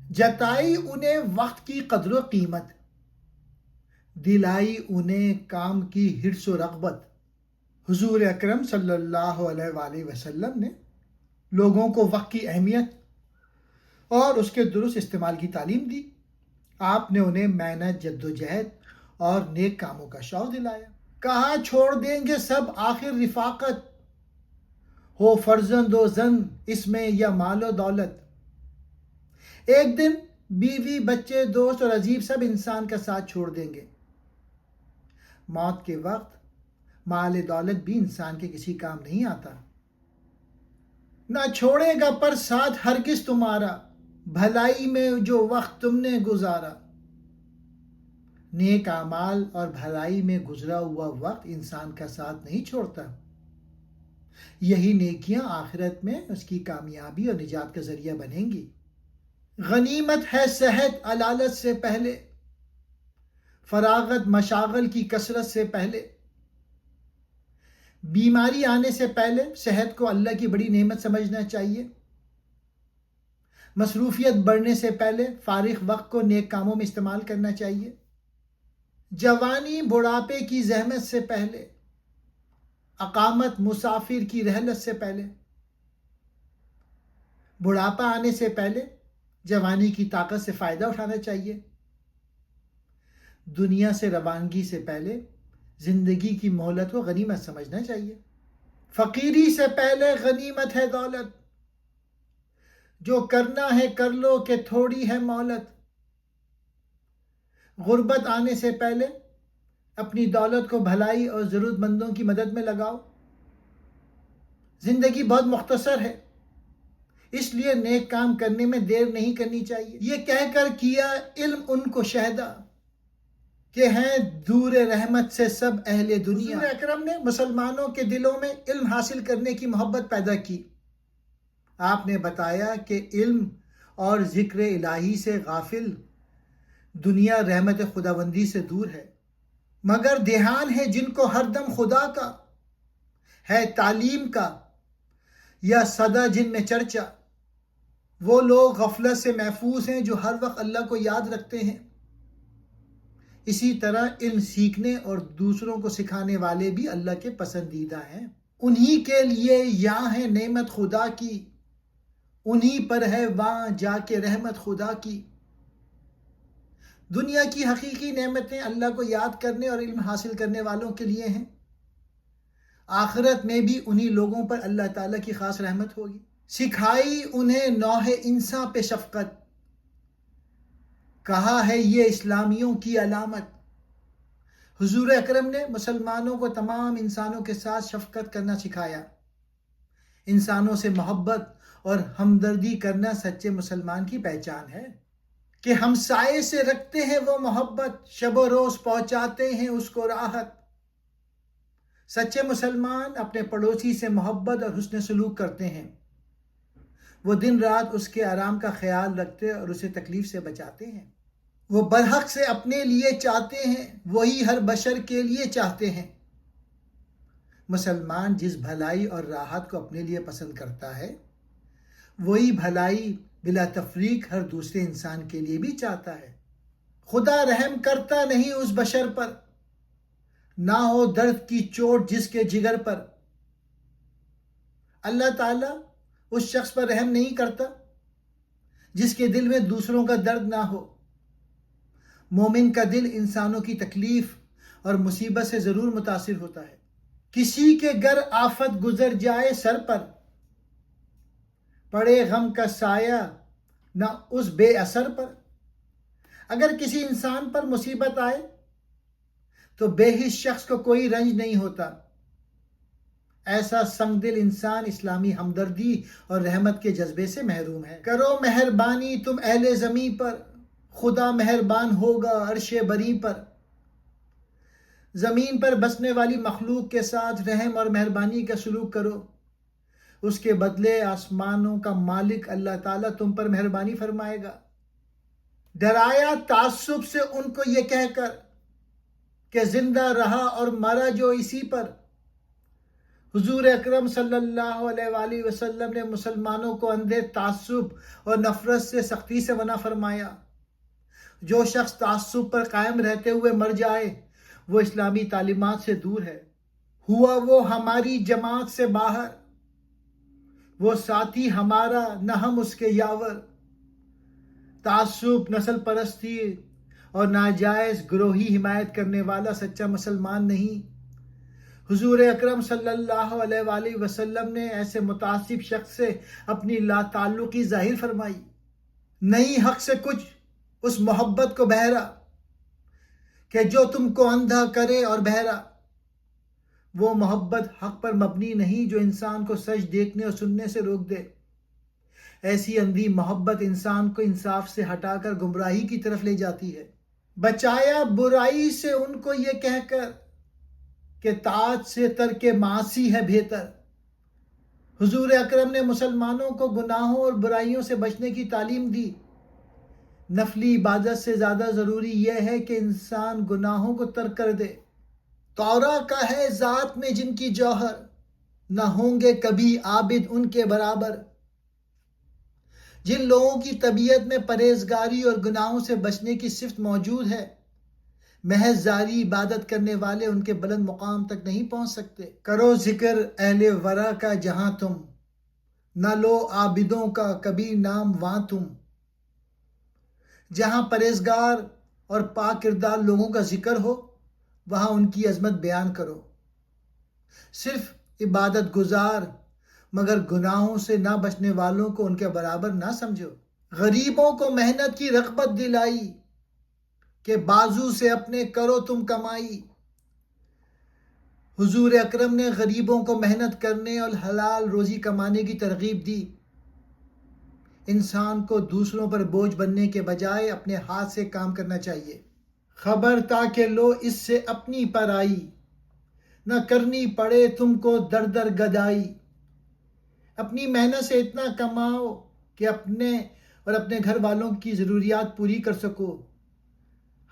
جتائی انہیں وقت کی قدر و قیمت، دلائی انہیں کام کی حرص و رغبت۔ حضور اکرم صلی اللہ علیہ وآلہ وسلم نے لوگوں کو وقت کی اہمیت اور اس کے درست استعمال کی تعلیم دی۔ آپ نے انہیں محنت، جدوجہد اور نیک کاموں کا شوق دلایا۔ کہا چھوڑ دیں گے سب آخر رفاقت، ہو فرزند و زن اس میں یا مال و دولت۔ ایک دن بیوی، بچے، دوست اور عزیز سب انسان کا ساتھ چھوڑ دیں گے۔ موت کے وقت مال دولت بھی انسان کے کسی کام نہیں آتا۔ نہ چھوڑے گا پر ساتھ ہرگز تمہارا، بھلائی میں جو وقت تم نے گزارا۔ نیک اعمال اور بھلائی میں گزرا ہوا وقت انسان کا ساتھ نہیں چھوڑتا۔ یہی نیکیاں آخرت میں اس کی کامیابی اور نجات کا ذریعہ بنیں گی۔ غنیمت ہے صحت علالت سے پہلے، فراغت مشاغل کی کثرت سے پہلے۔ بیماری آنے سے پہلے صحت کو اللہ کی بڑی نعمت سمجھنا چاہیے۔ مصروفیت بڑھنے سے پہلے فارغ وقت کو نیک کاموں میں استعمال کرنا چاہیے۔ جوانی بڑھاپے کی زحمت سے پہلے، اقامت مسافر کی رحلت سے پہلے۔ بڑھاپا آنے سے پہلے جوانی کی طاقت سے فائدہ اٹھانا چاہیے۔ دنیا سے روانگی سے پہلے زندگی کی مہلت کو غنیمت سمجھنا چاہیے۔ فقیری سے پہلے غنیمت ہے دولت، جو کرنا ہے کر لو کہ تھوڑی ہے مہلت۔ غربت آنے سے پہلے اپنی دولت کو بھلائی اور ضرورت مندوں کی مدد میں لگاؤ۔ زندگی بہت مختصر ہے، اس لیے نیک کام کرنے میں دیر نہیں کرنی چاہیے۔ یہ کہہ کر کیا علم ان کو شہدا، کہ ہیں دور رحمت سے سب اہل دنیا۔ حضور اکرم نے مسلمانوں کے دلوں میں علم حاصل کرنے کی محبت پیدا کی۔ آپ نے بتایا کہ علم اور ذکر الہی سے غافل دنیا رحمت خداوندی سے دور ہے، مگر دھیان ہے جن کو ہر دم خدا کا ہے، تعلیم کا یا صدا جن میں چرچا۔ وہ لوگ غفلت سے محفوظ ہیں جو ہر وقت اللہ کو یاد رکھتے ہیں۔ اسی طرح علم سیکھنے اور دوسروں کو سکھانے والے بھی اللہ کے پسندیدہ ہیں۔ انہی کے لیے یہاں ہے نعمت خدا کی، انہی پر ہے وہاں جا کے رحمت خدا کی۔ دنیا کی حقیقی نعمتیں اللہ کو یاد کرنے اور علم حاصل کرنے والوں کے لیے ہیں۔ آخرت میں بھی انہی لوگوں پر اللہ تعالیٰ کی خاص رحمت ہوگی۔ سکھائی انہیں نوح انساں پہ شفقت، کہا ہے یہ اسلامیوں کی علامت۔ حضور اکرم نے مسلمانوں کو تمام انسانوں کے ساتھ شفقت کرنا سکھایا۔ انسانوں سے محبت اور ہمدردی کرنا سچے مسلمان کی پہچان ہے، کہ ہمسائے سے رکھتے ہیں وہ محبت، شب و روز پہنچاتے ہیں اس کو راحت۔ سچے مسلمان اپنے پڑوسی سے محبت اور حسن سلوک کرتے ہیں۔ وہ دن رات اس کے آرام کا خیال رکھتے اور اسے تکلیف سے بچاتے ہیں۔ وہ برحق سے اپنے لیے چاہتے ہیں، وہی ہر بشر کے لیے چاہتے ہیں۔ مسلمان جس بھلائی اور راحت کو اپنے لیے پسند کرتا ہے، وہی بھلائی بلا تفریق ہر دوسرے انسان کے لیے بھی چاہتا ہے۔ خدا رحم کرتا نہیں اس بشر پر، نہ ہو درد کی چوٹ جس کے جگر پر۔ اللہ تعالیٰ اس شخص پر رحم نہیں کرتا جس کے دل میں دوسروں کا درد نہ ہو۔ مومن کا دل انسانوں کی تکلیف اور مصیبت سے ضرور متاثر ہوتا ہے۔ کسی کے گھر آفت گزر جائے سر پر، پڑے غم کا سایہ نہ اس بے اثر پر۔ اگر کسی انسان پر مصیبت آئے تو بے حس شخص کو کوئی رنج نہیں ہوتا۔ ایسا سنگ دل انسان اسلامی ہمدردی اور رحمت کے جذبے سے محروم ہے۔ کرو مہربانی تم اہل زمیں پر، خدا مہربان ہوگا عرش بری پر۔ زمین پر بسنے والی مخلوق کے ساتھ رحم اور مہربانی کا سلوک کرو، اس کے بدلے آسمانوں کا مالک اللہ تعالیٰ تم پر مہربانی فرمائے گا۔ ڈرایا تعصب سے ان کو یہ کہہ کر کہ زندہ رہا اور مرا جو اسی پر، حضور اکرم صلی اللہ علیہ وآلہ وسلم نے مسلمانوں کو اندھے تعصب اور نفرت سے سختی سے منع فرمایا۔ جو شخص تعصب پر قائم رہتے ہوئے مر جائے وہ اسلامی تعلیمات سے دور ہے، ہوا وہ ہماری جماعت سے باہر، وہ ساتھی ہمارا نہ ہم اس کے یاور۔ تعصب، نسل پرستی اور ناجائز گروہی حمایت کرنے والا سچا مسلمان نہیں۔ حضور اکرم صلی اللہ علیہ وآلہ وسلم نے ایسے متعصب شخص سے اپنی لا تعلقی ظاہر فرمائی۔ نہیں حق سے کچھ اس محبت کو بہرا کہ جو تم کو اندھا کرے اور بہرا۔ وہ محبت حق پر مبنی نہیں جو انسان کو سچ دیکھنے اور سننے سے روک دے۔ ایسی اندھی محبت انسان کو انصاف سے ہٹا کر گمراہی کی طرف لے جاتی ہے۔ بچایا برائی سے ان کو یہ کہہ کر کہ طاعت سے ترک معاصی ہے بہتر۔ حضور اکرم نے مسلمانوں کو گناہوں اور برائیوں سے بچنے کی تعلیم دی۔ نفلی عبادت سے زیادہ ضروری یہ ہے کہ انسان گناہوں کو ترک کر دے۔ تورا کا ہے ذات میں جن کی جوہر، نہ ہوں گے کبھی عابد ان کے برابر۔ جن لوگوں کی طبیعت میں پرہیزگاری اور گناہوں سے بچنے کی صفت موجود ہے، محض ظاہری عبادت کرنے والے ان کے بلند مقام تک نہیں پہنچ سکتے۔ کرو ذکر اہل ورع کا جہاں تم، نہ لو عابدوں کا کبھی نام وہاں تم۔ جہاں پرہیزگار اور پاک کردار لوگوں کا ذکر ہو وہاں ان کی عظمت بیان کرو۔ صرف عبادت گزار مگر گناہوں سے نہ بچنے والوں کو ان کے برابر نہ سمجھو۔ غریبوں کو محنت کی رغبت دلائی کہ بازو سے اپنے کرو تم کمائی۔ حضور اکرم نے غریبوں کو محنت کرنے اور حلال روزی کمانے کی ترغیب دی۔ انسان کو دوسروں پر بوجھ بننے کے بجائے اپنے ہاتھ سے کام کرنا چاہیے۔ خبر تاکہ لو اس سے اپنی پرائی، نہ کرنی پڑے تم کو در در گدائی۔ اپنی محنت سے اتنا کماؤ کہ اپنے اور اپنے گھر والوں کی ضروریات پوری کر سکو۔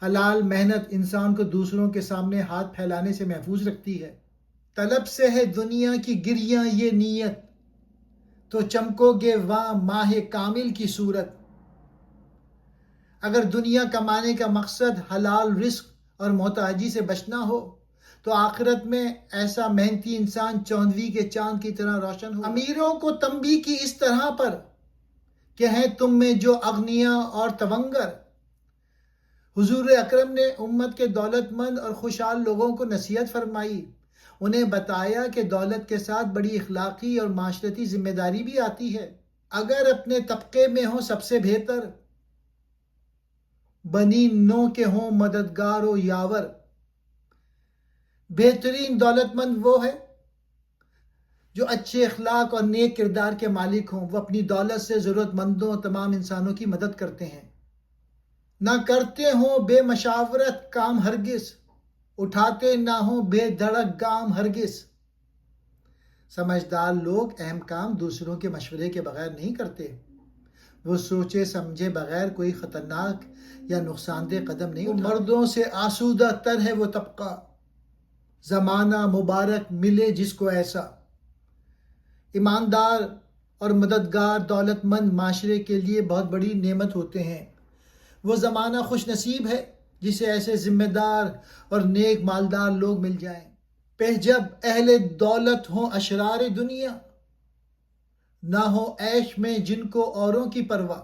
حلال محنت انسان کو دوسروں کے سامنے ہاتھ پھیلانے سے محفوظ رکھتی ہے۔ طلب سے ہے دنیا کی گریاں یہ نیت، تو چمکو گے وہاں ماہ کامل کی صورت۔ اگر دنیا کمانے کا مقصد حلال رزق اور محتاجی سے بچنا ہو تو آخرت میں ایسا محنتی انسان چوندوی کے چاند کی طرح روشن ہو۔ امیروں کو تنبیہ کی اس طرح پر کہ ہیں تم میں جو اغنیاء اور تونگر۔ حضور اکرم نے امت کے دولت مند اور خوشحال لوگوں کو نصیحت فرمائی۔ انہیں بتایا کہ دولت کے ساتھ بڑی اخلاقی اور معاشرتی ذمہ داری بھی آتی ہے۔ اگر اپنے طبقے میں ہوں سب سے بہتر، بنی نو کے ہوں مددگار و یاور۔ بہترین دولت مند وہ ہے جو اچھے اخلاق اور نیک کردار کے مالک ہوں۔ وہ اپنی دولت سے ضرورت مندوں اور تمام انسانوں کی مدد کرتے ہیں۔ نہ کرتے ہوں بے مشاورت کام ہرگز، اٹھاتے نہ ہوں بے دھڑک گام ہرگز۔ سمجھدار لوگ اہم کام دوسروں کے مشورے کے بغیر نہیں کرتے۔ وہ سوچے سمجھے بغیر کوئی خطرناک یا نقصان دہ قدم نہیں اٹھاتے۔ مردوں سے آسودہ تر ہے وہ طبقہ، زمانہ مبارک ملے جس کو ایسا۔ ایماندار اور مددگار دولت مند معاشرے کے لیے بہت بڑی نعمت ہوتے ہیں۔ وہ زمانہ خوش نصیب ہے جسے ایسے ذمہ دار اور نیک مالدار لوگ مل جائیں۔ پہ جب اہل دولت ہوں اشرار دنیا، نہ ہو عیش میں جن کو اوروں کی پرواہ۔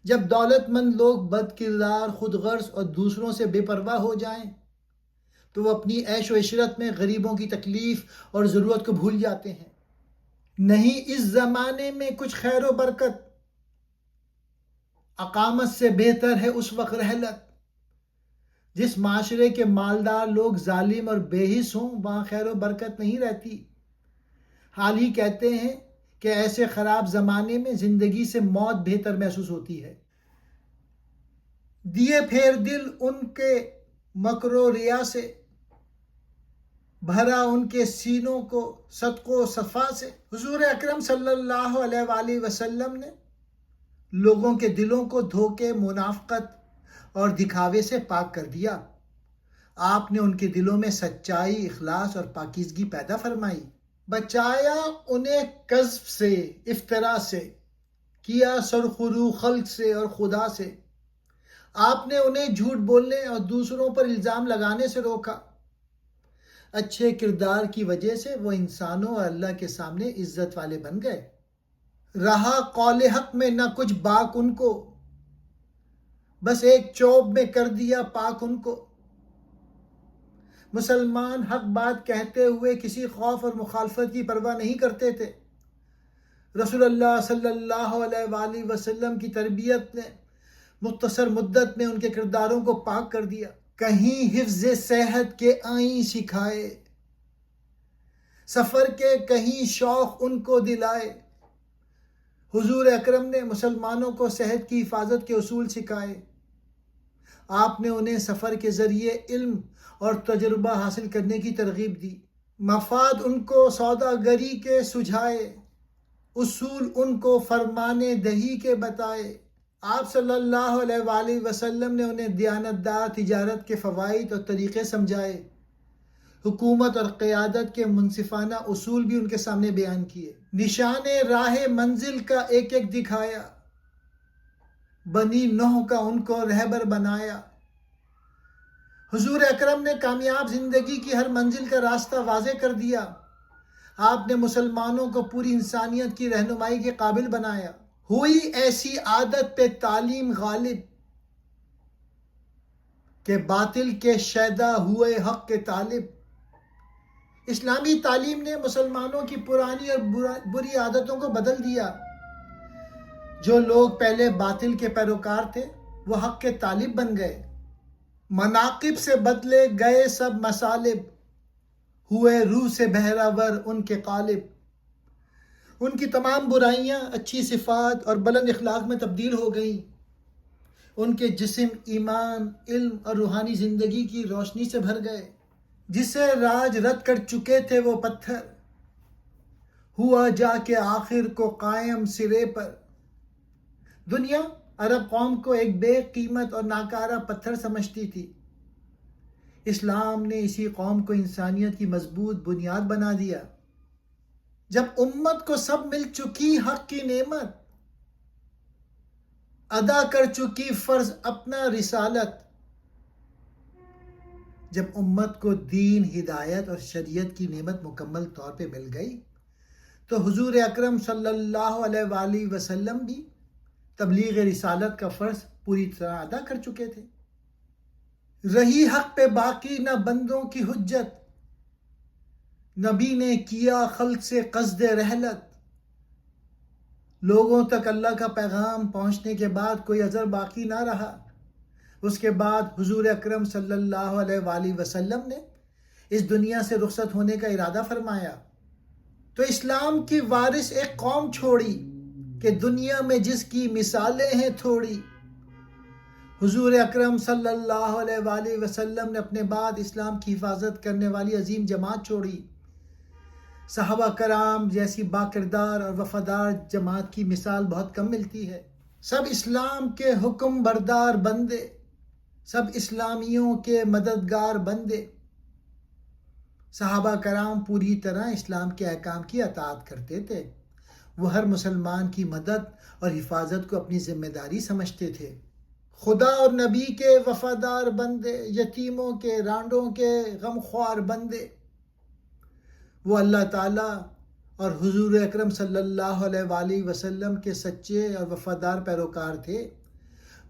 جب دولت مند لوگ بد کردار، خود غرض اور دوسروں سے بے پرواہ ہو جائیں تو وہ اپنی عیش و عشرت میں غریبوں کی تکلیف اور ضرورت کو بھول جاتے ہیں۔ نہیں اس زمانے میں کچھ خیر و برکت، اقامت سے بہتر ہے اس وقت رحلت۔ جس معاشرے کے مالدار لوگ ظالم اور بے حس ہوں وہاں خیر و برکت نہیں رہتی۔ حال ہی کہتے ہیں کہ ایسے خراب زمانے میں زندگی سے موت بہتر محسوس ہوتی ہے۔ دیے پھیر دل ان کے مکر و ریا سے، بھرا ان کے سینوں کو صدق و صفا سے۔ حضور اکرم صلی اللہ علیہ وآلہ وسلم نے لوگوں کے دلوں کو دھوکے، منافقت اور دکھاوے سے پاک کر دیا آپ نے ان کے دلوں میں سچائی، اخلاص اور پاکیزگی پیدا فرمائی، بچایا انہیں کذب سے، افترا سے، کیا سرخرو خلق سے اور خدا سے۔ آپ نے انہیں جھوٹ بولنے اور دوسروں پر الزام لگانے سے روکا۔ اچھے کردار کی وجہ سے وہ انسانوں اور اللہ کے سامنے عزت والے بن گئے۔ رہا قول حق میں نہ کچھ باک ان کو، بس ایک چوب میں کر دیا پاک ان کو۔ مسلمان حق بات کہتے ہوئے کسی خوف اور مخالفت کی پرواہ نہیں کرتے تھے۔ رسول اللہ صلی اللہ علیہ وآلہ وسلم کی تربیت نے مختصر مدت میں ان کے کرداروں کو پاک کر دیا۔ کہیں حفظ صحت کے آئین سکھائے، سفر کے کہیں شوق ان کو دلائے۔ حضور اکرم نے مسلمانوں کو صحت کی حفاظت کے اصول سکھائے۔ آپ نے انہیں سفر کے ذریعے علم اور تجربہ حاصل کرنے کی ترغیب دی۔ مفاد ان کو سوداگری کے سجھائے، اصول ان کو فرمانے دہی کے بتائے۔ آپ صلی اللہ علیہ وآلہ وسلم نے انہیں دیانتدار تجارت کے فوائد اور طریقے سمجھائے۔ حکومت اور قیادت کے منصفانہ اصول بھی ان کے سامنے بیان کیے۔ نشان راہ منزل کا ایک ایک دکھایا، بنی نوح کا ان کو رہبر بنایا۔ حضور اکرم نے کامیاب زندگی کی ہر منزل کا راستہ واضح کر دیا۔ آپ نے مسلمانوں کو پوری انسانیت کی رہنمائی کے قابل بنایا۔ ہوئی ایسی عادت پہ تعلیم غالب کہ باطل کے شیدا ہوئے حق کے طالب۔ اسلامی تعلیم نے مسلمانوں کی پرانی اور بری عادتوں کو بدل دیا۔ جو لوگ پہلے باطل کے پیروکار تھے وہ حق کے طالب بن گئے۔ مناقب سے بدلے گئے سب مصالب، ہوئے روح سے بہراور ان کے قالب۔ ان کی تمام برائیاں اچھی صفات اور بلند اخلاق میں تبدیل ہو گئیں۔ ان کے جسم ایمان، علم اور روحانی زندگی کی روشنی سے بھر گئے۔ جسے راج رت کر چکے تھے وہ پتھر، ہوا جا کے آخر کو قائم سرے پر۔ دنیا عرب قوم کو ایک بے قیمت اور ناکارہ پتھر سمجھتی تھی۔ اسلام نے اسی قوم کو انسانیت کی مضبوط بنیاد بنا دیا۔ جب امت کو سب مل چکی حق کی نعمت، ادا کر چکی فرض اپنا رسالت، جب امت کو دین، ہدایت اور شریعت کی نعمت مکمل طور پہ مل گئی تو حضور اکرم صلی اللہ علیہ وآلہ وسلم بھی تبلیغ رسالت کا فرض پوری طرح ادا کر چکے تھے۔ رہی حق پہ باقی نہ بندوں کی حجت، نبی نے کیا خلق سے قصد رحلت۔ لوگوں تک اللہ کا پیغام پہنچنے کے بعد کوئی عذر باقی نہ رہا۔ اس کے بعد حضور اکرم صلی اللہ علیہ وآلہ وسلم نے اس دنیا سے رخصت ہونے کا ارادہ فرمایا تو اسلام کی وارث ایک قوم چھوڑی کہ دنیا میں جس کی مثالیں ہیں تھوڑی۔ حضور اکرم صلی اللہ علیہ وآلہ وسلم نے اپنے بعد اسلام کی حفاظت کرنے والی عظیم جماعت چھوڑی۔ صحابہ کرام جیسی باکردار اور وفادار جماعت کی مثال بہت کم ملتی ہے۔ سب اسلام کے حکم بردار بندے، سب اسلامیوں کے مددگار بندے۔ صحابہ کرام پوری طرح اسلام کے احکام کی اطاعت کرتے تھے۔ وہ ہر مسلمان کی مدد اور حفاظت کو اپنی ذمہ داری سمجھتے تھے۔ خدا اور نبی کے وفادار بندے، یتیموں کے، رانڈوں کے غمخوار بندے۔ وہ اللہ تعالیٰ اور حضور اکرم صلی اللہ علیہ وآلہ وسلم کے سچے اور وفادار پیروکار تھے۔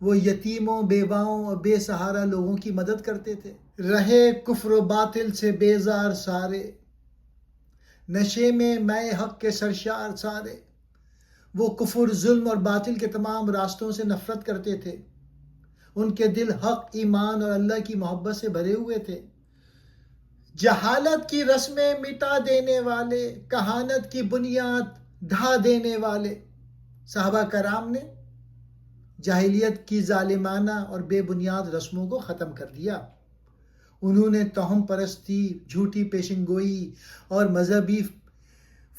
وہ یتیموں، بیواؤں اور بے سہارا لوگوں کی مدد کرتے تھے۔ رہے کفر و باطل سے بیزار سارے، نشے میں میں حق کے سرشار سارے۔ وہ کفر، ظلم اور باطل کے تمام راستوں سے نفرت کرتے تھے۔ ان کے دل حق، ایمان اور اللہ کی محبت سے بھرے ہوئے تھے۔ جہالت کی رسمیں مٹا دینے والے، کہانت کی بنیاد ڈھا دینے والے۔ صحابہ کرام نے جاہلیت کی ظالمانہ اور بے بنیاد رسموں کو ختم کر دیا۔ انہوں نے توہم پرستی، جھوٹی پیشن گوئی اور مذہبی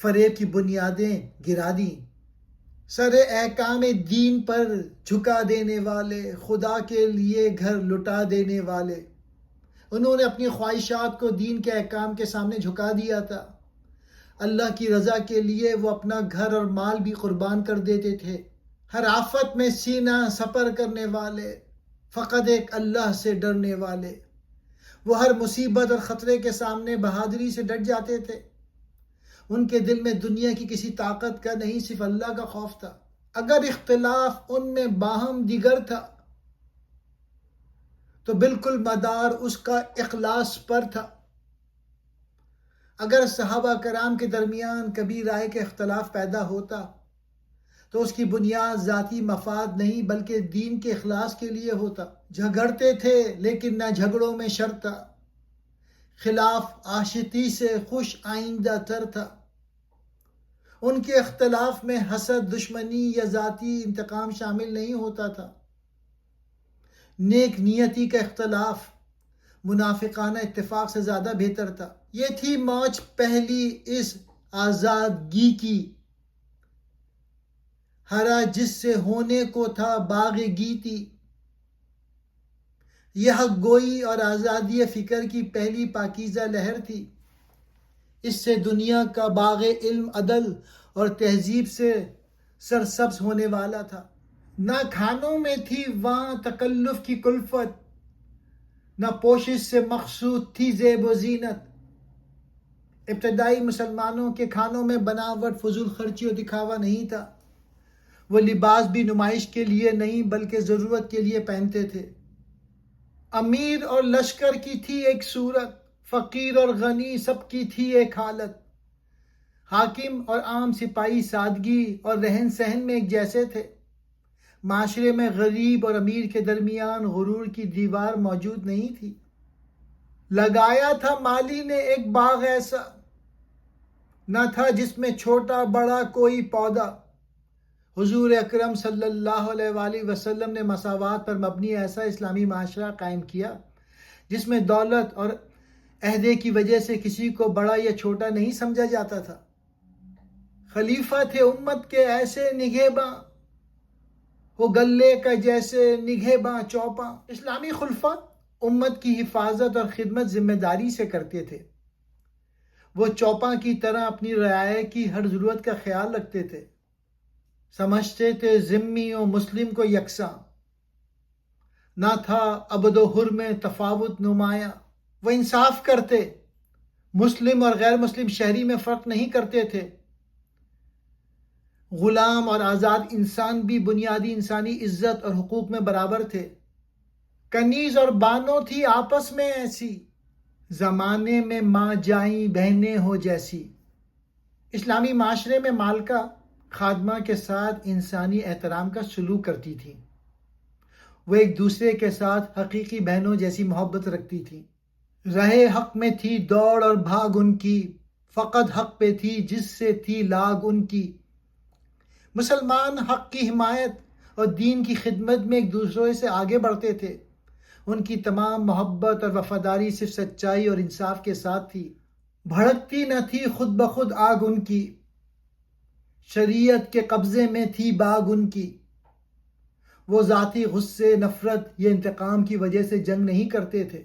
فریب کی بنیادیں گرا دیں۔ سر احکام دین پر جھکا دینے والے، خدا کے لیے گھر لٹا دینے والے، انہوں نے اپنی خواہشات کو دین کے احکام کے سامنے جھکا دیا تھا۔ اللہ کی رضا کے لیے وہ اپنا گھر اور مال بھی قربان کر دیتے تھے۔ ہر آفت میں سینہ سپر کرنے والے، فقط ایک اللہ سے ڈرنے والے۔ وہ ہر مصیبت اور خطرے کے سامنے بہادری سے ڈٹ جاتے تھے۔ ان کے دل میں دنیا کی کسی طاقت کا نہیں، صرف اللہ کا خوف تھا۔ اگر اختلاف ان میں باہم دیگر تھا تو بالکل مدار اس کا اخلاص پر تھا۔ اگر صحابہ کرام کے درمیان کبھی رائے کے اختلاف پیدا ہوتا تو اس کی بنیاد ذاتی مفاد نہیں بلکہ دین کے اخلاص کے لیے ہوتا۔ جھگڑتے تھے لیکن نہ جھگڑوں میں شر تھا، خلاف آشتی سے خوش آئندہ تر تھا۔ ان کے اختلاف میں حسد، دشمنی یا ذاتی انتقام شامل نہیں ہوتا تھا۔ نیک نیتی کا اختلاف منافقانہ اتفاق سے زیادہ بہتر تھا۔ یہ تھی موج پہلی اس آزادگی کی، ہرا جس سے ہونے کو تھا باغ گیتی۔ یہ حق گوئی اور آزادی فکر کی پہلی پاکیزہ لہر تھی۔ اس سے دنیا کا باغ علم، عدل اور تہذیب سے سرسبز ہونے والا تھا۔ نہ کھانوں میں تھی وہاں تکلف کی کلفت، نہ پوشش سے مقصود تھی زیب و زینت۔ ابتدائی مسلمانوں کے کھانوں میں بناوٹ، فضول خرچی اور دکھاوا نہیں تھا۔ وہ لباس بھی نمائش کے لیے نہیں بلکہ ضرورت کے لیے پہنتے تھے۔ امیر اور لشکر کی تھی ایک صورت، فقیر اور غنی سب کی تھی ایک حالت۔ حاکم اور عام سپاہی سادگی اور رہن سہن میں ایک جیسے تھے۔ معاشرے میں غریب اور امیر کے درمیان غرور کی دیوار موجود نہیں تھی۔ لگایا تھا مالی نے ایک باغ ایسا، نہ تھا جس میں چھوٹا بڑا کوئی پودا۔ حضور اکرم صلی اللہ علیہ وآلہ وسلم نے مساوات پر مبنی ایسا اسلامی معاشرہ قائم کیا جس میں دولت اور عہدے کی وجہ سے کسی کو بڑا یا چھوٹا نہیں سمجھا جاتا تھا۔ خلیفہ تھے امت کے ایسے نگہباں، وہ گلے کا جیسے نگہباں چوپاں۔ اسلامی خلفاء امت کی حفاظت اور خدمت ذمہ داری سے کرتے تھے۔ وہ چوپاں کی طرح اپنی رعایا کی ہر ضرورت کا خیال رکھتے تھے۔ سمجھتے تھے ذمی و مسلم کو یکساں، نہ تھا عبد و حر میں تفاوت نمایاں۔ وہ انصاف کرتے، مسلم اور غیر مسلم شہری میں فرق نہیں کرتے تھے۔ غلام اور آزاد انسان بھی بنیادی انسانی عزت اور حقوق میں برابر تھے۔ کنیز اور بانو تھی آپس میں ایسی، زمانے میں ماں جائیں بہنیں ہو جیسی۔ اسلامی معاشرے میں مالکہ خادمہ کے ساتھ انسانی احترام کا سلوک کرتی تھی۔ وہ ایک دوسرے کے ساتھ حقیقی بہنوں جیسی محبت رکھتی تھی۔ رہے حق میں تھی دوڑ اور بھاگ ان کی، فقط حق پہ تھی جس سے تھی لاگ ان کی۔ مسلمان حق کی حمایت اور دین کی خدمت میں ایک دوسرے سے آگے بڑھتے تھے۔ ان کی تمام محبت اور وفاداری صرف سچائی اور انصاف کے ساتھ تھی۔ بھڑکتی نہ تھی خود بخود آگ ان کی، شریعت کے قبضے میں تھی باغ ان کی۔ وہ ذاتی غصے، نفرت یا انتقام کی وجہ سے جنگ نہیں کرتے تھے۔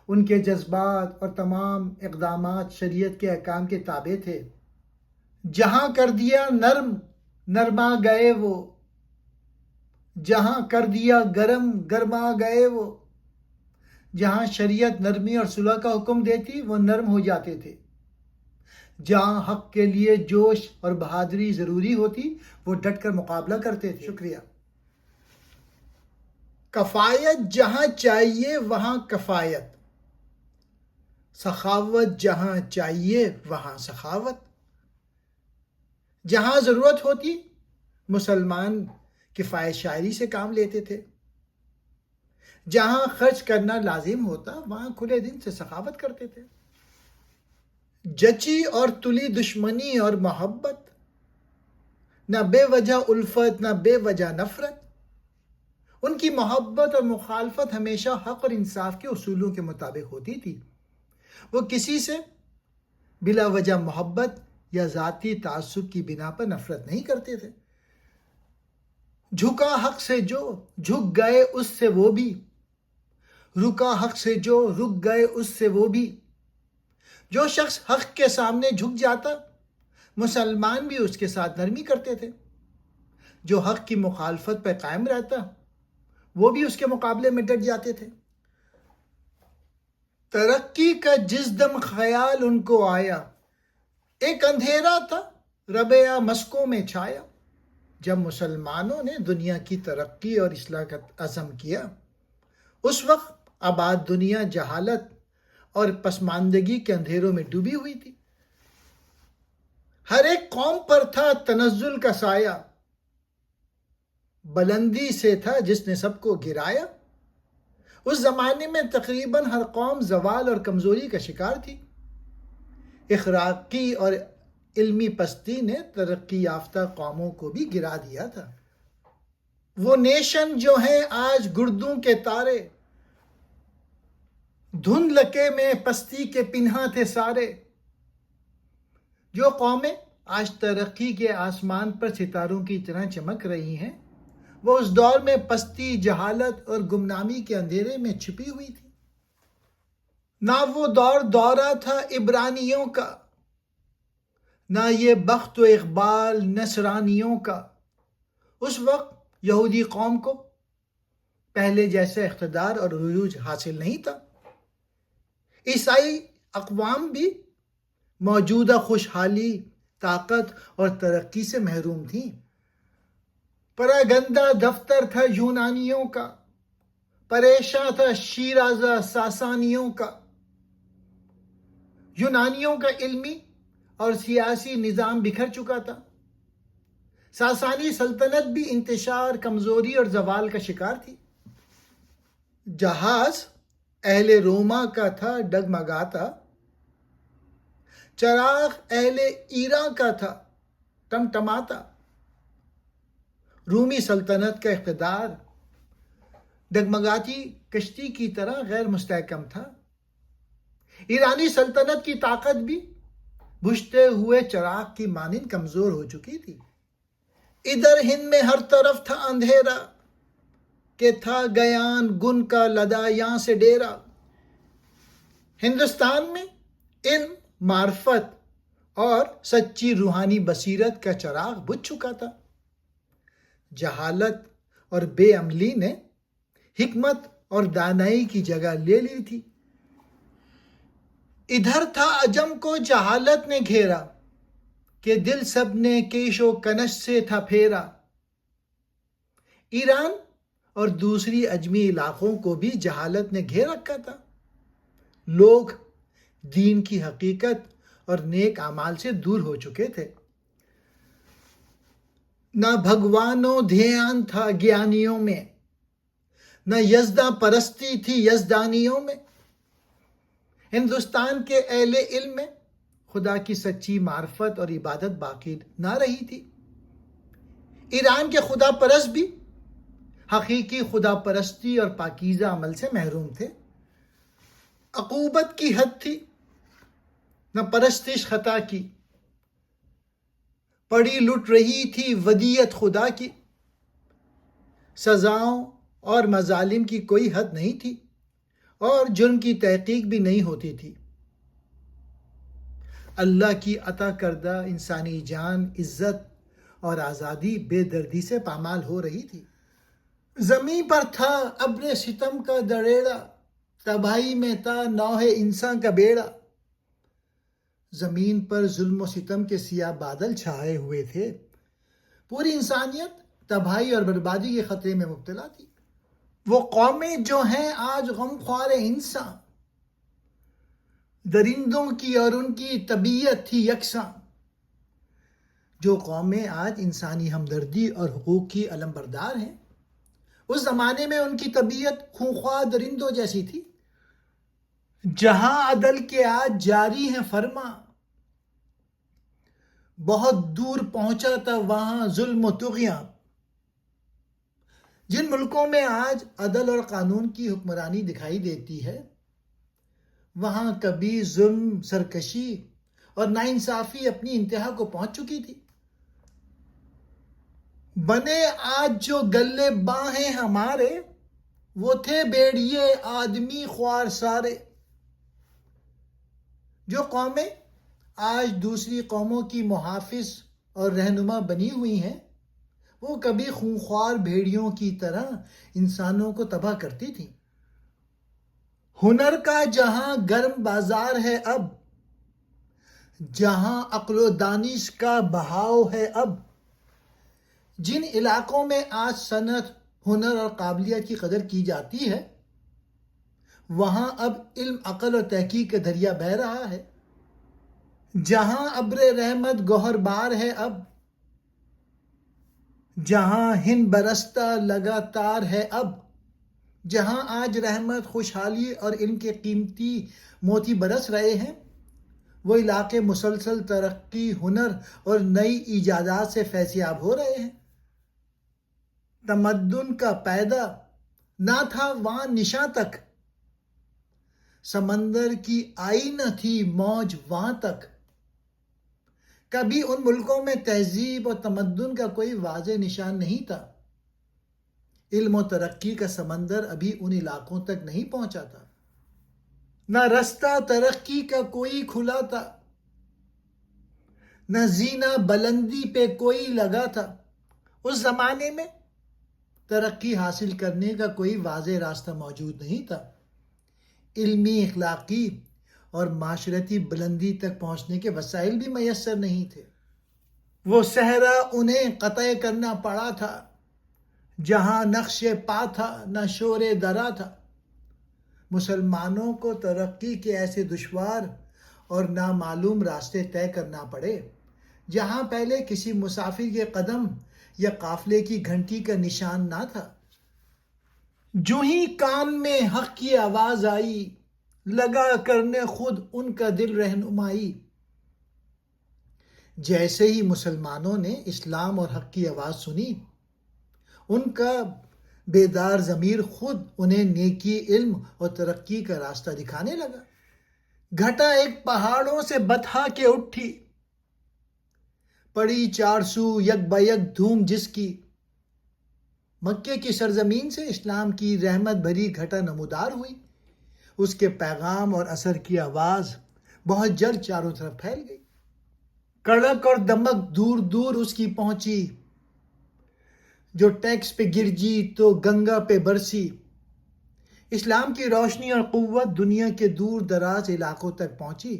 ان کے جذبات اور تمام اقدامات شریعت کے احکام کے تابع تھے۔ جہاں کر دیا نرم نرما گئے وہ، جہاں کر دیا گرم گرما گئے وہ۔ جہاں شریعت نرمی اور صلح کا حکم دیتی وہ نرم ہو جاتے تھے۔ جہاں حق کے لیے جوش اور بہادری ضروری ہوتی وہ ڈٹ کر مقابلہ کرتے تھے۔ شکریہ۔ کفایت جہاں چاہیے وہاں کفایت، سخاوت جہاں چاہیے وہاں سخاوت۔ جہاں ضرورت ہوتی مسلمان کفایت شاعری سے کام لیتے تھے۔ جہاں خرچ کرنا لازم ہوتا وہاں کھلے دل سے سخاوت کرتے تھے۔ جچی اور تلی دشمنی اور محبت، نہ بے وجہ الفت نہ بے وجہ نفرت۔ ان کی محبت اور مخالفت ہمیشہ حق اور انصاف کے اصولوں کے مطابق ہوتی تھی۔ وہ کسی سے بلا وجہ محبت یا ذاتی تعصب کی بنا پر نفرت نہیں کرتے تھے۔ جھکا حق سے جو جھک گئے اس سے وہ بھی، رکا حق سے جو رک گئے اس سے وہ بھی. جو شخص حق کے سامنے جھک جاتا مسلمان بھی اس کے ساتھ نرمی کرتے تھے. جو حق کی مخالفت پہ قائم رہتا وہ بھی اس کے مقابلے میں ڈٹ جاتے تھے. ترقی کا جس دم خیال ان کو آیا ایک اندھیرا تھا ربیہ مسکوں میں چھایا. جب مسلمانوں نے دنیا کی ترقی اور اصلاح کا عزم کیا اس وقت آباد دنیا جہالت اور پسماندگی کے اندھیروں میں ڈوبی ہوئی تھی. ہر ایک قوم پر تھا تنزل کا سایہ، بلندی سے تھا جس نے سب کو گرایا. اس زمانے میں تقریباً ہر قوم زوال اور کمزوری کا شکار تھی. اخلاقی اور علمی پستی نے ترقی یافتہ قوموں کو بھی گرا دیا تھا. وہ نیشن جو ہیں آج گردوں کے تارے، دھندلکے میں پستی کے پنہا تھے سارے. جو قومیں آج ترقی کے آسمان پر ستاروں کی طرح چمک رہی ہیں وہ اس دور میں پستی، جہالت اور گمنامی کے اندھیرے میں چھپی ہوئی تھی. نہ وہ دورہ تھا عبرانیوں کا، نہ یہ بخت و اقبال نصرانیوں کا. اس وقت یہودی قوم کو پہلے جیسا اقتدار اور عروج حاصل نہیں تھا. عیسائی اقوام بھی موجودہ خوشحالی، طاقت اور ترقی سے محروم تھیں. پراگندہ دفتر تھا یونانیوں کا، پریشاں تھا شیرازہ ساسانیوں کا. یونانیوں کا علمی اور سیاسی نظام بکھر چکا تھا. ساسانی سلطنت بھی انتشار، کمزوری اور زوال کا شکار تھی. جہاز اہل روما کا تھا ڈگمگاتا، چراغ اہل ایران کا تھا ٹمٹماتا. رومی سلطنت کا اقتدار ڈگمگاتی کشتی کی طرح غیر مستحکم تھا. ایرانی سلطنت کی طاقت بھی بجھتے ہوئے چراغ کی مانند کمزور ہو چکی تھی. ادھر ہند میں ہر طرف تھا اندھیرا کہ تھا گیان گن کا لدا یہاں سے ڈیرا. ہندوستان میں علم، معرفت اور سچی روحانی بصیرت کا چراغ بجھ چکا تھا. جہالت اور بے عملی نے حکمت اور دانائی کی جگہ لے لی تھی. ادھر تھا عجم کو جہالت نے گھیرا کہ دل سب نے کیش و کنش سے تھا پھیرا. ایران اور دوسری عجمی علاقوں کو بھی جہالت نے گھیر رکھا تھا. لوگ دین کی حقیقت اور نیک اعمال سے دور ہو چکے تھے. نہ بھگوانوں دھیان تھا گیانیوں میں، نہ یزداں پرستی تھی یزدانیوں میں. ہندوستان کے اہل علم میں خدا کی سچی معرفت اور عبادت باقی نہ رہی تھی. ایران کے خدا پرست بھی حقیقی خدا پرستی اور پاکیزہ عمل سے محروم تھے. عقوبت کی حد تھی نہ پرستش خطا کی، پڑی لٹ رہی تھی ودیت خدا کی. سزاؤں اور مظالم کی کوئی حد نہیں تھی اور جرم کی تحقیق بھی نہیں ہوتی تھی. اللہ کی عطا کردہ انسانی جان، عزت اور آزادی بے دردی سے پامال ہو رہی تھی. زمین پر تھا ابر ستم کا دریڑا، تباہی میں تھا نوح انسان کا بیڑا. زمین پر ظلم و ستم کے سیاہ بادل چھائے ہوئے تھے. پوری انسانیت تباہی اور بربادی کے خطرے میں مبتلا تھی. وہ قومیں جو ہیں آج غمخوار انسان، درندوں کی اور ان کی طبیعت تھی یکساں. جو قومیں آج انسانی ہمدردی اور حقوق کی علم بردار ہیں اس زمانے میں ان کی طبیعت خونخوار درندوں جیسی تھی. جہاں عدل کے آج جاری ہیں فرما، بہت دور پہنچا تھا وہاں ظلم و طغیاں. جن ملکوں میں آج عدل اور قانون کی حکمرانی دکھائی دیتی ہے وہاں کبھی ظلم، سرکشی اور ناانصافی اپنی انتہا کو پہنچ چکی تھی. بنے آج جو گلے باں ہیں ہمارے وہ تھے بیڑیے آدمی خوار سارے. جو قومیں آج دوسری قوموں کی محافظ اور رہنما بنی ہوئی ہیں وہ کبھی خونخوار بھیڑیوں کی طرح انسانوں کو تباہ کرتی تھیں. ہنر کا جہاں گرم بازار ہے اب، جہاں عقل و دانش کا بہاؤ ہے اب، جن علاقوں میں آج صنعت، ہنر اور قابلیت کی قدر کی جاتی ہے وہاں اب علم، عقل اور تحقیق کا دریا بہہ رہا ہے. جہاں ابر رحمت گوہر بار ہے اب، جہاں ہند برستا لگاتار ہے اب، جہاں آج رحمت، خوشحالی اور علم کے قیمتی موتی برس رہے ہیں، وہ علاقے مسلسل ترقی، ہنر اور نئی ایجادات سے فیضیاب ہو رہے ہیں. تمدن کا پیدا نہ تھا وہاں نشاں تک، سمندر کی آئی نہ تھی موج وہاں تک. کبھی ان ملکوں میں تہذیب اور تمدن کا کوئی واضح نشان نہیں تھا. علم و ترقی کا سمندر ابھی ان علاقوں تک نہیں پہنچا تھا. نہ رستہ ترقی کا کوئی کھلا تھا، نہ زینہ بلندی پہ کوئی لگا تھا. اس زمانے میں ترقی حاصل کرنے کا کوئی واضح راستہ موجود نہیں تھا. علمی، اخلاقی اور معاشرتی بلندی تک پہنچنے کے وسائل بھی میسر نہیں تھے. وہ صحرا انہیں قطع کرنا پڑا تھا جہاں نقش پا تھا نہ شور درا تھا. مسلمانوں کو ترقی کے ایسے دشوار اور نامعلوم راستے طے کرنا پڑے جہاں پہلے کسی مسافر کے قدم یا قافلے کی گھنٹی کا نشان نہ تھا. جو ہی کان میں حق کی آواز آئی، لگا کرنے خود ان کا دل رہنمائی. جیسے ہی مسلمانوں نے اسلام اور حق کی آواز سنی، ان کا بیدار ضمیر خود انہیں نیکی، علم اور ترقی کا راستہ دکھانے لگا. گھٹا ایک پہاڑوں سے بتھا کے اٹھی، پڑی چار سو یک بیک دھوم جس کی. مکے کی سرزمین سے اسلام کی رحمت بھری گھٹا نمودار ہوئی. اس کے پیغام اور اثر کی آواز بہت جلد چاروں طرف پھیل گئی. کڑک اور دمک دور دور اس کی پہنچی، جو ٹیکس پہ گرجی تو گنگا پہ برسی. اسلام کی روشنی اور قوت دنیا کے دور دراز علاقوں تک پہنچی.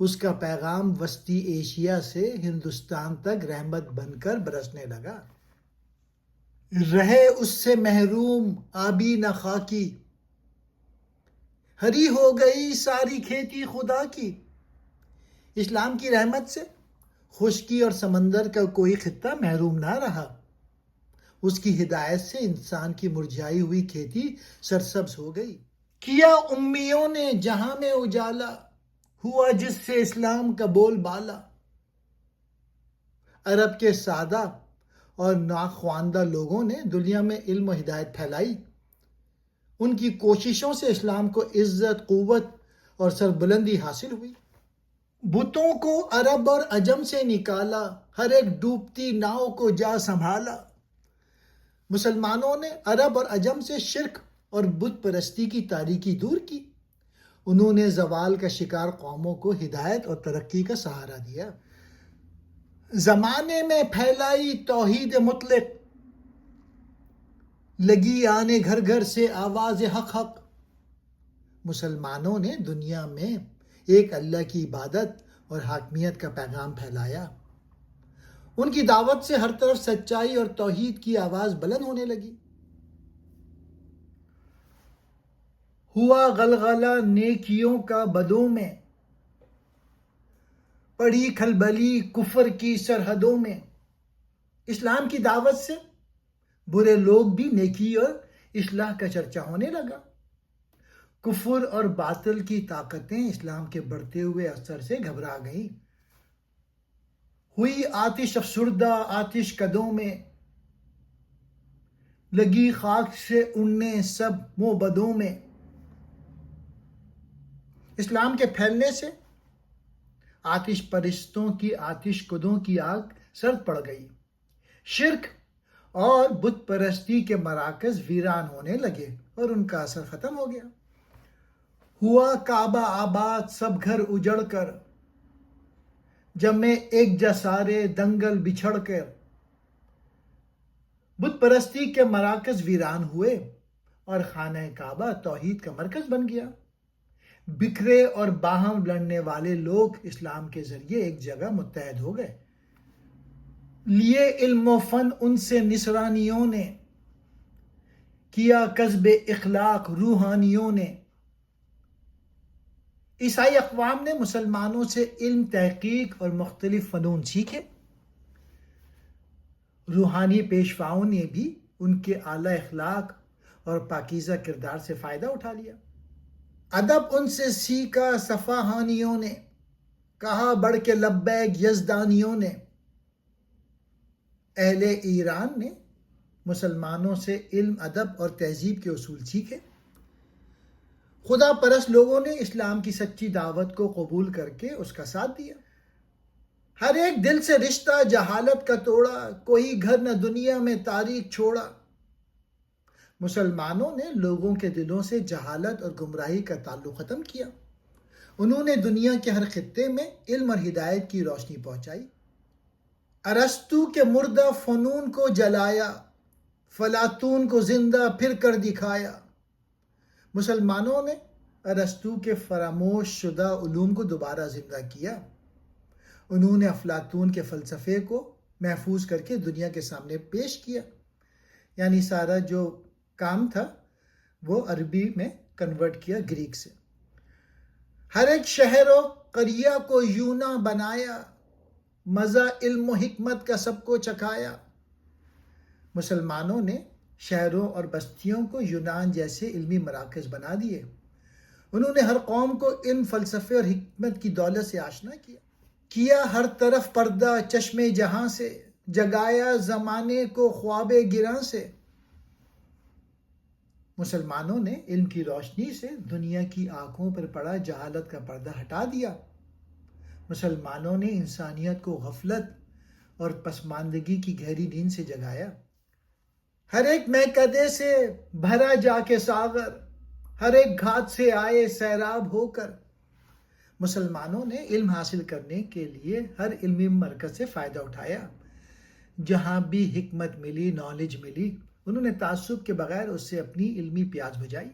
اس کا پیغام وسطی ایشیا سے ہندوستان تک رحمت بن کر برسنے لگا. رہے اس سے محروم آبی نہ خاکی، ہری ہو گئی ساری کھیتی خدا کی. اسلام کی رحمت سے خشکی اور سمندر کا کوئی خطہ محروم نہ رہا. اس کی ہدایت سے انسان کی مرجھائی ہوئی کھیتی سرسبز ہو گئی. کیا امیوں نے جہاں میں اجالا، ہوا جس سے اسلام کا بول بالا. عرب کے سادہ اور ناخواندہ لوگوں نے دنیا میں علم و ہدایت پھیلائی. ان کی کوششوں سے اسلام کو عزت، قوت اور سربلندی حاصل ہوئی. بتوں کو عرب اور عجم سے نکالا، ہر ایک ڈوبتی ناؤ کو جا سنبھالا. مسلمانوں نے عرب اور عجم سے شرک اور بت پرستی کی تاریکی دور کی. انہوں نے زوال کا شکار قوموں کو ہدایت اور ترقی کا سہارا دیا. زمانے میں پھیلائی توحید مطلق، لگی آنے گھر گھر سے آواز حق حق. مسلمانوں نے دنیا میں ایک اللہ کی عبادت اور حاکمیت کا پیغام پھیلایا. ان کی دعوت سے ہر طرف سچائی اور توحید کی آواز بلند ہونے لگی. ہوا غلغلہ نیکیوں کا بدوں میں، پڑی کھلبلی کفر کی سرحدوں میں. اسلام کی دعوت سے برے لوگ بھی نیکی اور اصلاح کا چرچا ہونے لگا. کفر اور باطل کی طاقتیں اسلام کے بڑھتے ہوئے اثر سے گھبرا گئیں. ہوئی آتش افسردہ آتش کدوں میں، لگی خاک سے اڑنے سب موبدوں میں. اسلام کے پھیلنے سے آتش پرستوں کی آتش کدوں کی آگ سرد پڑ گئی. شرک اور بت پرستی کے مراکز ویران ہونے لگے اور ان کا اثر ختم ہو گیا۔ ہوا کعبہ آباد سب گھر اجڑ کر، جمے ایک جسارے دنگل بچھڑ کر۔ بت پرستی کے مراکز ویران ہوئے اور خانہ کعبہ توحید کا مرکز بن گیا۔ بکھرے اور باہم لڑنے والے لوگ اسلام کے ذریعے ایک جگہ متحد ہو گئے۔ لیے علم و فن ان سے نصرانیوں نے، کیا کسب اخلاق روحانیوں نے۔ عیسائی اقوام نے مسلمانوں سے علم، تحقیق اور مختلف فنون سیکھے۔ روحانی پیشواؤں نے بھی ان کے اعلیٰ اخلاق اور پاکیزہ کردار سے فائدہ اٹھا لیا۔ ادب ان سے سیکھا صفاہانیوں نے، کہا بڑھ کے لبیک یزدانیوں نے۔ اہل ایران نے مسلمانوں سے علم، ادب اور تہذیب کے اصول سیکھے۔ خدا پرست لوگوں نے اسلام کی سچی دعوت کو قبول کر کے اس کا ساتھ دیا۔ ہر ایک دل سے رشتہ جہالت کا توڑا، کوئی گھر نہ دنیا میں تاریخ چھوڑا۔ مسلمانوں نے لوگوں کے دلوں سے جہالت اور گمراہی کا تعلق ختم کیا۔ انہوں نے دنیا کے ہر خطے میں علم اور ہدایت کی روشنی پہنچائی۔ ارسطو کے مردہ فنون کو جلایا، فلاطون کو زندہ پھر کر دکھایا۔ مسلمانوں نے ارسطو کے فراموش شدہ علوم کو دوبارہ زندہ کیا۔ انہوں نے افلاطون کے فلسفے کو محفوظ کر کے دنیا کے سامنے پیش کیا۔ یعنی سارا جو کام تھا وہ عربی میں کنورٹ کیا گریک سے۔ ہر ایک شہر و قریہ کو یونا بنایا، مزہ علم و حکمت کا سب کو چکھایا۔ مسلمانوں نے شہروں اور بستیوں کو یونان جیسے علمی مراکز بنا دیے۔ انہوں نے ہر قوم کو علم، فلسفے اور حکمت کی دولت سے آشنا کیا ہر طرف پردہ چشم جہاں سے، جگایا زمانے کو خواب گراں سے۔ مسلمانوں نے علم کی روشنی سے دنیا کی آنکھوں پر پڑا جہالت کا پردہ ہٹا دیا۔ مسلمانوں نے انسانیت کو غفلت اور پسماندگی کی گہری نیند سے جگایا۔ ہر ایک میکدے سے بھرا جا کے ساغر، ہر ایک گھاٹ سے آئے سیراب ہو کر۔ مسلمانوں نے علم حاصل کرنے کے لیے ہر علمی مرکز سے فائدہ اٹھایا۔ جہاں بھی حکمت ملی، نالج ملی، انہوں نے تعصب کے بغیر اس سے اپنی علمی پیاس بجھائی۔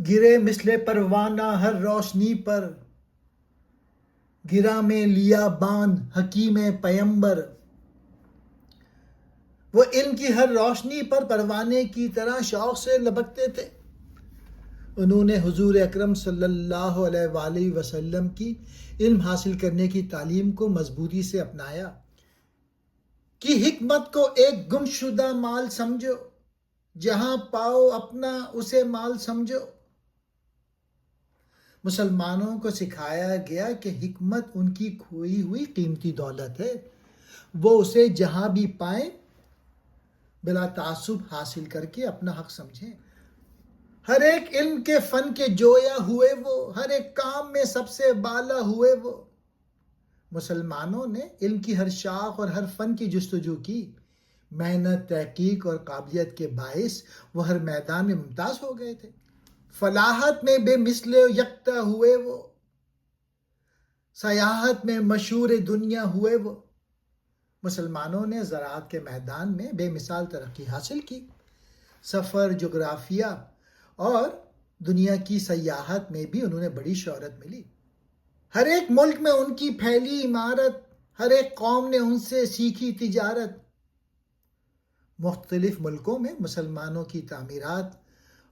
گرے مثل پروانہ ہر روشنی پر، گرا میں لیا باندھ حکیم پیمبر۔ وہ علم کی ہر روشنی پر پروانے کی طرح شوق سے لبکتے تھے۔ انہوں نے حضور اکرم صلی اللہ علیہ وآلہ وسلم کی علم حاصل کرنے کی تعلیم کو مضبوطی سے اپنایا کہ حکمت کو ایک گمشدہ مال سمجھو، جہاں پاؤ اپنا اسے مال سمجھو۔ مسلمانوں کو سکھایا گیا کہ حکمت ان کی کھوئی ہوئی قیمتی دولت ہے، وہ اسے جہاں بھی پائیں بلا تعصب حاصل کر کے اپنا حق سمجھیں۔ ہر ایک علم کے فن کے جویا ہوئے وہ، ہر ایک کام میں سب سے بالا ہوئے وہ۔ مسلمانوں نے علم کی ہر شاخ اور ہر فن کی جستجو کی۔ محنت، تحقیق اور قابلیت کے باعث وہ ہر میدان میں ممتاز ہو گئے تھے۔ فلاحت میں بے مثل یکتا ہوئے وہ، سیاحت میں مشہور دنیا ہوئے وہ۔ مسلمانوں نے زراعت کے میدان میں بے مثال ترقی حاصل کی۔ سفر، جغرافیہ اور دنیا کی سیاحت میں بھی انہوں نے بڑی شہرت ملی۔ ہر ایک ملک میں ان کی پھیلی عمارت، ہر ایک قوم نے ان سے سیکھی تجارت۔ مختلف ملکوں میں مسلمانوں کی تعمیرات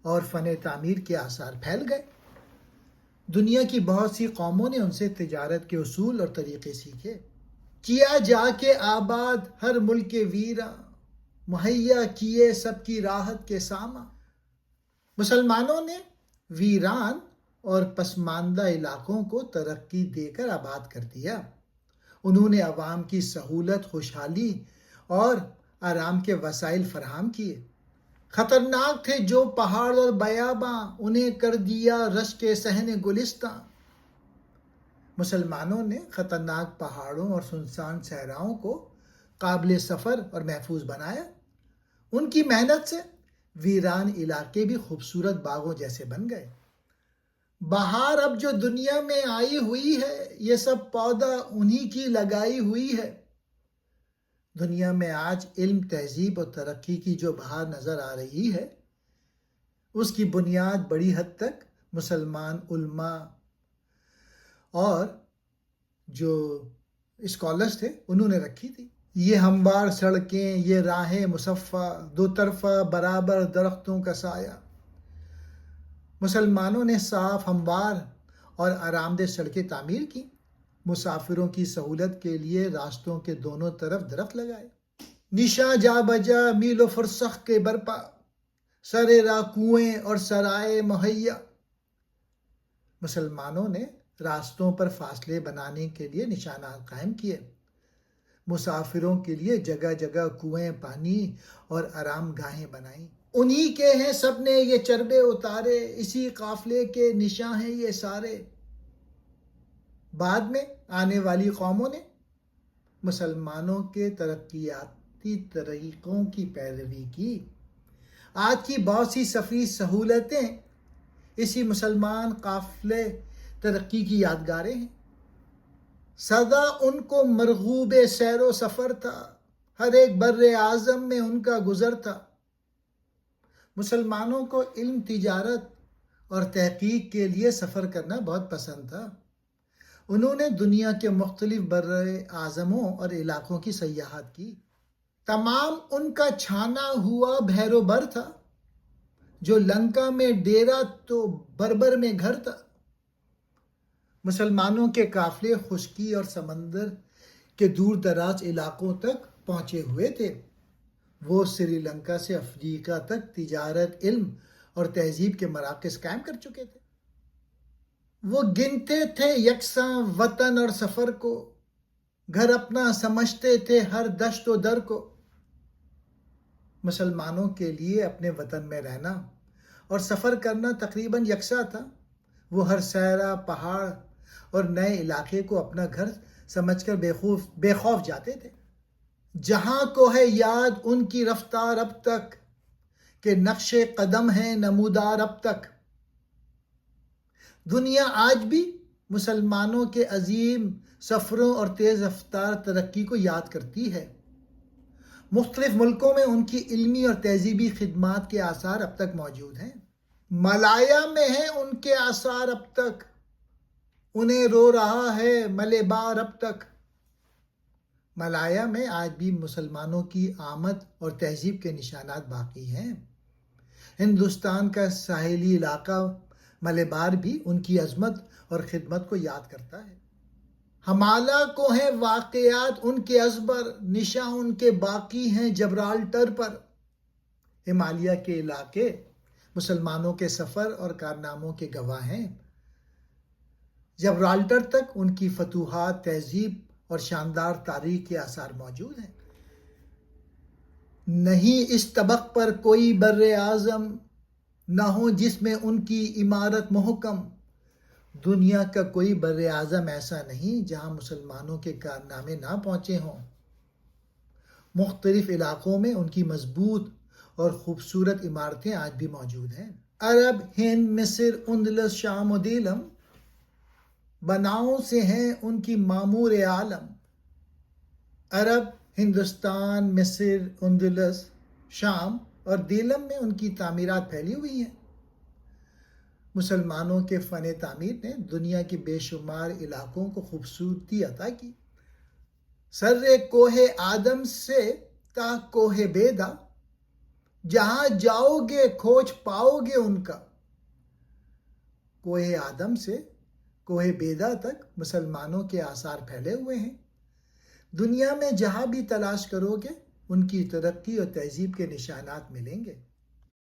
اور فن تعمیر کے آثار پھیل گئے۔ دنیا کی بہت سی قوموں نے ان سے تجارت کے اصول اور طریقے سیکھے۔ کیا جا کے آباد ہر ملک ویراں، مہیا کیے سب کی راحت کے ساما۔ مسلمانوں نے ویران اور پسماندہ علاقوں کو ترقی دے کر آباد کر دیا۔ انہوں نے عوام کی سہولت، خوشحالی اور آرام کے وسائل فراہم کیے۔ خطرناک تھے جو پہاڑ اور بیاباں، انہیں کر دیا رش کے صحن گلستاں۔ مسلمانوں نے خطرناک پہاڑوں اور سنسان صحراؤں کو قابل سفر اور محفوظ بنایا۔ ان کی محنت سے ویران علاقے بھی خوبصورت باغوں جیسے بن گئے۔ بہار اب جو دنیا میں آئی ہوئی ہے، یہ سب پودا انہی کی لگائی ہوئی ہے۔ دنیا میں آج علم، تہذیب اور ترقی کی جو بہار نظر آ رہی ہے، اس کی بنیاد بڑی حد تک مسلمان علماء اور جو اسکالرز تھے انہوں نے رکھی تھی۔ یہ ہموار سڑکیں، یہ راہیں مصفہ، دو طرفہ برابر درختوں کا سایہ۔ مسلمانوں نے صاف، ہموار اور آرام دہ سڑکیں تعمیر کی، مسافروں کی سہولت کے لیے راستوں کے دونوں طرف درخت لگائے۔ نشاں جا بجا میل و فرسخ کے برپا، سرے راہ کنویں اور سرائے مہیا۔ مسلمانوں نے راستوں پر فاصلے بنانے کے لیے نشانات قائم کیے، مسافروں کے لیے جگہ جگہ کنویں، پانی اور آرام گاہیں بنائیں۔ انہی کے ہیں سب نے یہ چربے اتارے، اسی قافلے کے نشاں ہیں یہ سارے۔ بعد میں آنے والی قوموں نے مسلمانوں کے ترقیاتی طریقوں کی پیروی کی۔ آج کی بہت سی سفری سہولتیں اسی مسلمان قافلے ترقی کی یادگاریں ہیں۔ سدا ان کو مرغوب سیر و سفر تھا، ہر ایک بر اعظم میں ان کا گزر تھا۔ مسلمانوں کو علم، تجارت اور تحقیق کے لیے سفر کرنا بہت پسند تھا۔ انہوں نے دنیا کے مختلف بر اعظموں اور علاقوں کی سیاحت کی۔ تمام ان کا چھانا ہوا بھیرو بر تھا، جو لنکا میں ڈیرا تو بربر میں گھر تھا۔ مسلمانوں کے قافلے خشکی اور سمندر کے دور دراز علاقوں تک پہنچے ہوئے تھے۔ وہ سری لنکا سے افریقہ تک تجارت، علم اور تہذیب کے مراکز قائم کر چکے تھے۔ وہ گنتے تھے یکساں وطن اور سفر کو، گھر اپنا سمجھتے تھے ہر دشت و در کو۔ مسلمانوں کے لیے اپنے وطن میں رہنا اور سفر کرنا تقریباً یکساں تھا۔ وہ ہر صحرا، پہاڑ اور نئے علاقے کو اپنا گھر سمجھ کر بے خوف جاتے تھے۔ جہاں کو ہے یاد ان کی رفتار اب تک، کہ نقش قدم ہے نمودار اب تک۔ دنیا آج بھی مسلمانوں کے عظیم سفروں اور تیز رفتار ترقی کو یاد کرتی ہے۔ مختلف ملکوں میں ان کی علمی اور تہذیبی خدمات کے آثار اب تک موجود ہیں۔ ملایا میں ہیں ان کے آثار اب تک، انہیں رو رہا ہے ملبار اب تک۔ ملایا میں آج بھی مسلمانوں کی آمد اور تہذیب کے نشانات باقی ہیں۔ ہندوستان کا ساحلی علاقہ ملبار بھی ان کی عظمت اور خدمت کو یاد کرتا ہے۔ ہمالہ کو ہیں واقعات ان کے ازبر، نشاں ان کے باقی ہیں جبرالٹر پر۔ ہمالیہ کے علاقے مسلمانوں کے سفر اور کارناموں کے گواہ ہیں۔ جبرالٹر تک ان کی فتوحات، تہذیب اور شاندار تاریخ کے آثار موجود ہیں۔ نہیں اس طبق پر کوئی بر اعظم، نہ ہو جس میں ان کی عمارت محکم۔ دنیا کا کوئی بر اعظم ایسا نہیں جہاں مسلمانوں کے کارنامے نہ پہنچے ہوں۔ مختلف علاقوں میں ان کی مضبوط اور خوبصورت عمارتیں آج بھی موجود ہیں۔ عرب، ہند، مصر، اندلس، شام و دیلم بناؤں سے ہیں ان کی معمور عالم۔ عرب، ہندوستان، مصر، اندلس، شام اور دیلم میں ان کی تعمیرات پھیلی ہوئی ہیں۔ مسلمانوں کے فن تعمیر نے دنیا کے بے شمار علاقوں کو خوبصورتی عطا کی۔ سر کوہ آدم سے تا کوہ بیدا، جہاں جاؤ گے کھوج پاؤ گے ان کا۔ کوہ آدم سے کوہ بیدا تک مسلمانوں کے آثار پھیلے ہوئے ہیں۔ دنیا میں جہاں بھی تلاش کرو گے ان کی ترقی اور تہذیب کے نشانات ملیں گے۔